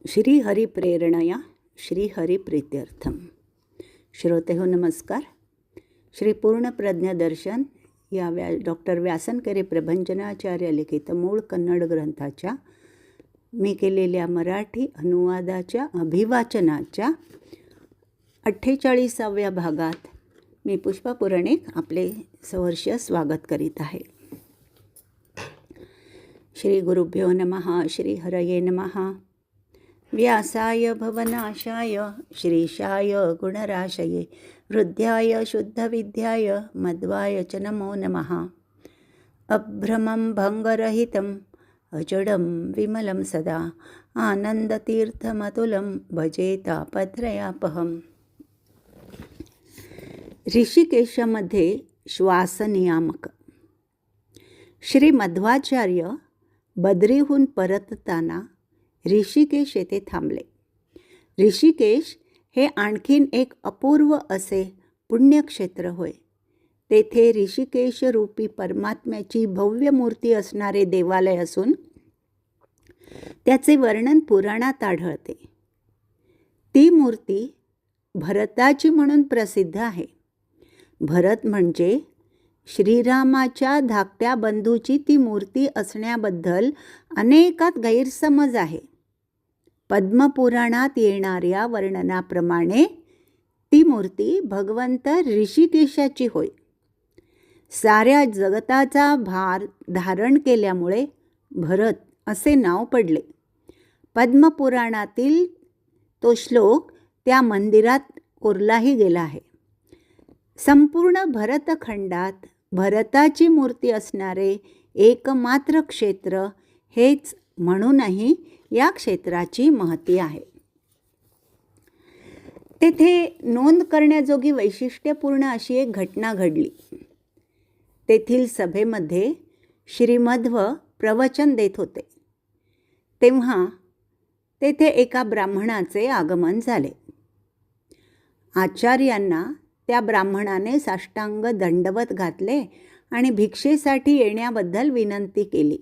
श्रीहरिप्रेरणया श्रीहरिप्रीत्यर्थम. श्रोतेहो नमस्कार. श्री पूर्णप्रज्ञदर्शन या डॉक्टर व्यासनकरे प्रभंजनाचार्य लिखित मूळ कन्नड ग्रंथाच्या मी केलेल्या मराठी अनुवादाच्या अभिवाचनाच्या 48व्या भागात मी पुष्पा पुराणिक आपले सहर्ष स्वागत करीत आहे. श्री गुरुभ्यो नमः. श्री हरये नमः. व्यासाय भवनाशाय श्रीशाय गुणराशये हृद्याय शुद्धविद्याय मध्वाय च नमो नमः. अभ्रमं भंगरहितं अजडं विमलं सदा आनंदतीर्थमतुलं भजे तापत्रयापहम्. ऋषिकेशमध्ये श्वासनियामक. श्री मध्वाचार्य बद्रीहून परतताना ऋषिकेश येथे थांबले. ऋषिकेश हे आणखीन एक अपूर्व असे पुण्यक्षेत्र होय. तेथे ऋषिकेश रूपी परमात्म्याची भव्य मूर्ती असणारे देवालय असून त्याचे वर्णन पुराणात आढळते. ती मूर्ती भरताची म्हणून प्रसिद्ध आहे. भरत म्हणजे श्रीरामाच्या धाकट्या बंधूची ती मूर्ती असण्याबद्दल अनेकात गैरसमज आहे. पद्मपुराणात येणाऱ्या वर्णनाप्रमाणे ती मूर्ती भगवंत ऋषिकेशाची होय. साऱ्या जगताचा भार धारण केल्यामुळे भरत असे नाव पडले. पद्मपुराणातील तो श्लोक त्या मंदिरात कोरलाही गेला आहे. संपूर्ण भरतखंडात भरताची मूर्ती असणारे एकमात्र क्षेत्र हेच म्हणूनही या क्षेत्राची महती आहे. तेथे नोंद करण्याजोगी वैशिष्ट्यपूर्ण अशी एक घटना घडली. तेथील सभेमध्ये श्रीमध्व प्रवचन देत होते तेव्हा तेथे एका ब्राह्मणाचे आगमन झाले. आचार्यांना त्या ब्राह्मणाने साष्टांग दंडवत घातले आणि भिक्षेसाठी येण्याबद्दल विनंती केली.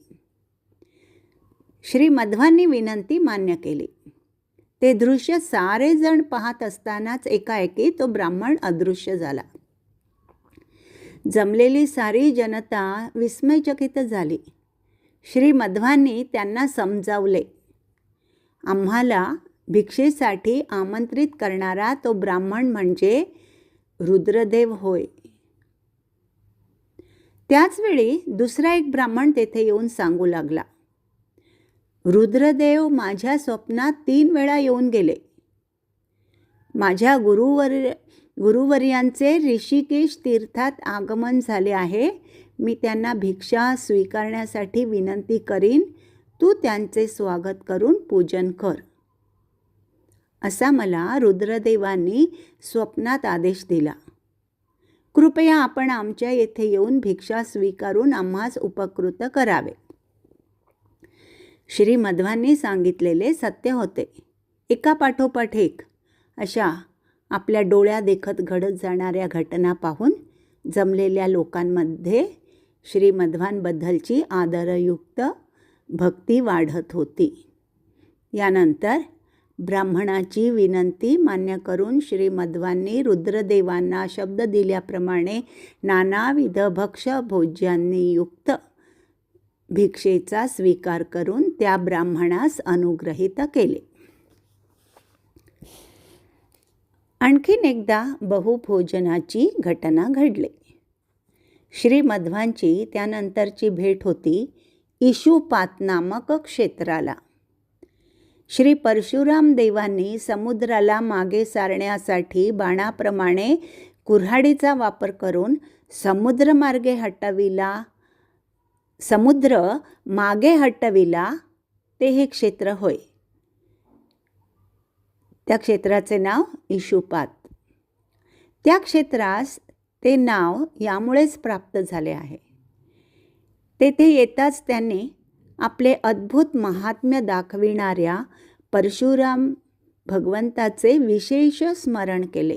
श्री मध्वांनी विनंती मान्य केली. ते दृश्य सारे जण पाहत असतानाच एकाएकी तो ब्राह्मण अदृश्य झाला. जमलेली सारी जनता विस्मयचकित झाली. श्री मध्वांनी त्यांना समजावले, आम्हाला भिक्षेसाठी आमंत्रित करणारा तो ब्राह्मण म्हणजे रुद्रदेव होय. त्याचवेळी दुसरा एक ब्राह्मण तेथे येऊन सांगू लागला, रुद्रदेव माझ्या स्वप्नात 3 वेळा येऊन गेले. माझ्या गुरुवर्यांचे ऋषिकेश तीर्थात आगमन झाले आहे. मी त्यांना भिक्षा स्वीकारण्यासाठी विनंती करीन. तू त्यांचे स्वागत करून पूजन कर. असा मला रुद्रदेवांनी स्वप्नात आदेश दिला. कृपया आपण आमच्या येथे येऊन भिक्षा स्वीकारून आम्हास उपकृत करावे. श्री मध्वांनी सांगितलेले सत्य होते. एकापाठोपाठ एक अशा आपल्या डोळ्या देखत घडत जाणाऱ्या घटना पाहून जमलेल्या लोकांमध्ये श्री मध्वांबद्दलची आदरयुक्त भक्ती वाढत होती. यानंतर ब्राह्मणाची विनंती मान्य करून श्री मध्वांनी रुद्रदेवांना शब्द दिल्याप्रमाणे नानाविध भक्ष भोज्यांनी युक्त भिक्षेचा स्वीकार करून त्या ब्राह्मणास अनुग्रहित केले. आणखीन एकदा बहुभोजनाची घटना घडली. श्री मध्वांची त्यानंतरची भेट होती इशुपात नामक क्षेत्राला. श्री परशुराम देवांनी समुद्राला मागे सारण्यासाठी बाणाप्रमाणे कुऱ्हाडीचा वापर करून समुद्र मागे हटविला ते हे क्षेत्र होय. त्या क्षेत्राचे नाव इशुपात. त्या क्षेत्रास ते नाव यामुळेच प्राप्त झाले आहे. तेथे येताच त्यांनी आपले अद्भुत महात्म्य दाखविणाऱ्या परशुराम भगवंताचे विशेष स्मरण केले.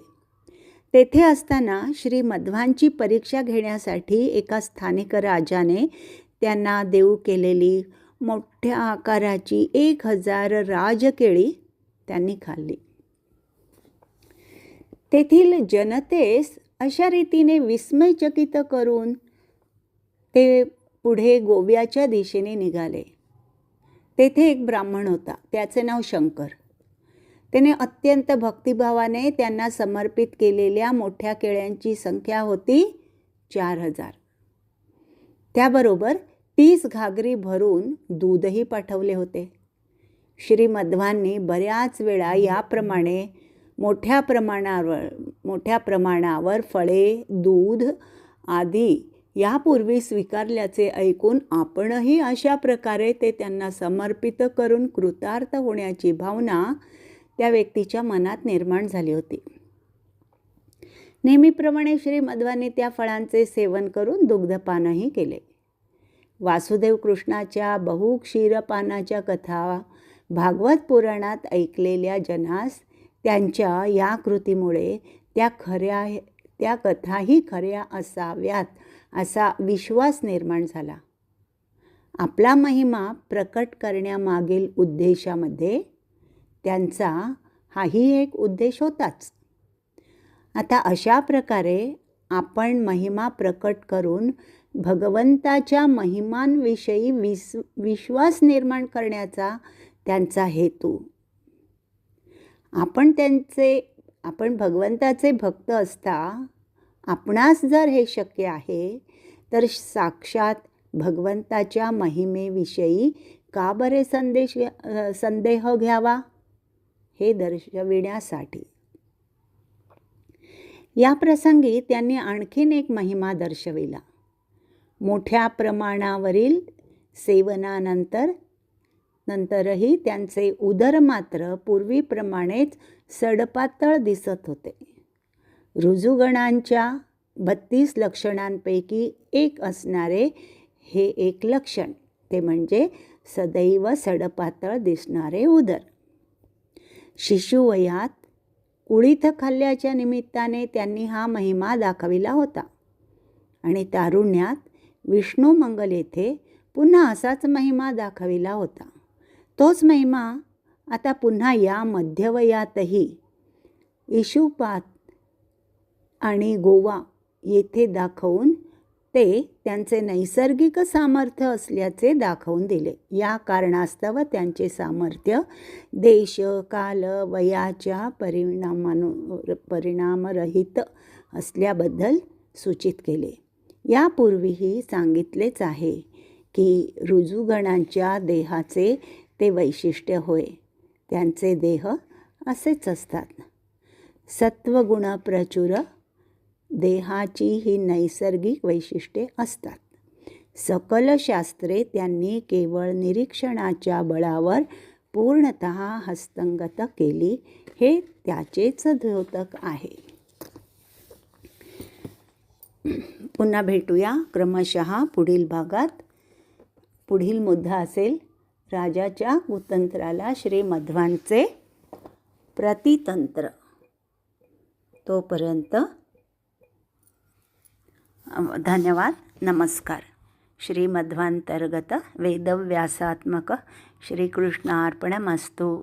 तेथे असताना श्री मध्वांची परीक्षा घेण्यासाठी एका स्थानिक राजाने त्यांना देऊ केलेली मोठ्या आकाराची 1000 राजकेळी त्यांनी खाल्ली. तेथील जनतेस अशा रीतीने विस्मयचकित करून ते पुढे गोव्याच्या दिशेने निघाले. तेथे एक ब्राह्मण होता, त्याचे नाव शंकर. त्याने अत्यंत भक्तिभावाने त्यांना समर्पित केलेल्या मोठ्या केळ्यांची संख्या होती 4000. त्याबरोबर 30 घागरी भरून दूधही पाठवले होते. श्री मध्वांनी बऱ्याच वेळा याप्रमाणे मोठ्या प्रमाणावर फळे, दूध आदी यापूर्वी स्वीकारल्याचे ऐकून आपणही अशा प्रकारे ते त्यांना समर्पित करून कृतार्थ होण्याची भावना त्या व्यक्तीच्या मनात निर्माण झाली होती. नेहमीप्रमाणे श्री मध्वांनी त्या फळांचे सेवन करून दुग्धपानही केले. वासुदेव कृष्णाच्या बहुक्षीरपानाच्या कथा भागवत पुराणात ऐकलेल्या जनास त्यांच्या या कृतीमुळे त्या कथाही खऱ्या असाव्यात असा विश्वास निर्माण झाला. आपला महिमा प्रकट करण्यामागील उद्देशामध्ये त्यांचा हाही एक उद्देश होताच. आता अशा प्रकारे आपण महिमा प्रकट करून भगवंताच्या महिमांविषयी विश्वास निर्माण करण्याचा त्यांचा हेतू. आपण भगवंताचे भक्त असता आपणास जर हे शक्य आहे तर साक्षात भगवंताच्या महिमेविषयी का बरे संदेह घ्यावा हे दर्शविण्यासाठी. या प्रसंगी त्यांनी आणखीन एक महिमा दर्शविला. मोठ्या प्रमाणावरील सेवनानंतरही त्यांचे उदर मात्र पूर्वीप्रमाणेच सडपातळ दिसत होते. ऋजुगणांच्या 32 लक्षणांपैकी एक असणारे हे एक लक्षण, ते म्हणजे सदैव सडपातळ दिसणारे उदर. शिशुवयात कुळीथ खाल्ल्याच्या निमित्ताने त्यांनी हा महिमा दाखविला होता आणि तारुण्यात विष्णू मंगल येथे पुन्हा असाच महिमा दाखविला होता. तोच महिमा आता पुन्हा या मध्यवयातही इशुपात आणि गोवा येथे दाखवून ते त्यांचे नैसर्गिक सामर्थ्य असल्याचे दाखवून दिले. या कारणास्तव त्यांचे सामर्थ्य देश काल वयाच्या परिणामरहित असल्याबद्दल सूचित केले. यापूर्वीही सांगितलेच आहे की ऋजुगणांच्या देहाचे ते वैशिष्ट्य होय. त्यांचे देह असेच असतात. सत्वगुण प्रचुर देहाची ही नैसर्गिक वैशिष्ट्ये असतात. सकल शास्त्रे त्यांनी केवळ निरीक्षणाच्या बळावर पूर्णतः हस्तंगत केली, हे त्याचेच द्योतक आहे. पुन्हा भेटूया क्रमशः पुढील भागात. पुढील मुद्दा असेल राजाच्या कुतंत्राला श्री मध्वांचे प्रतितंत्र. तोपर्यंत धन्यवाद. नमस्कार. श्रीमध्वांतर्गत वेदव्यासात्मक श्रीकृष्णार्पणमस्तु.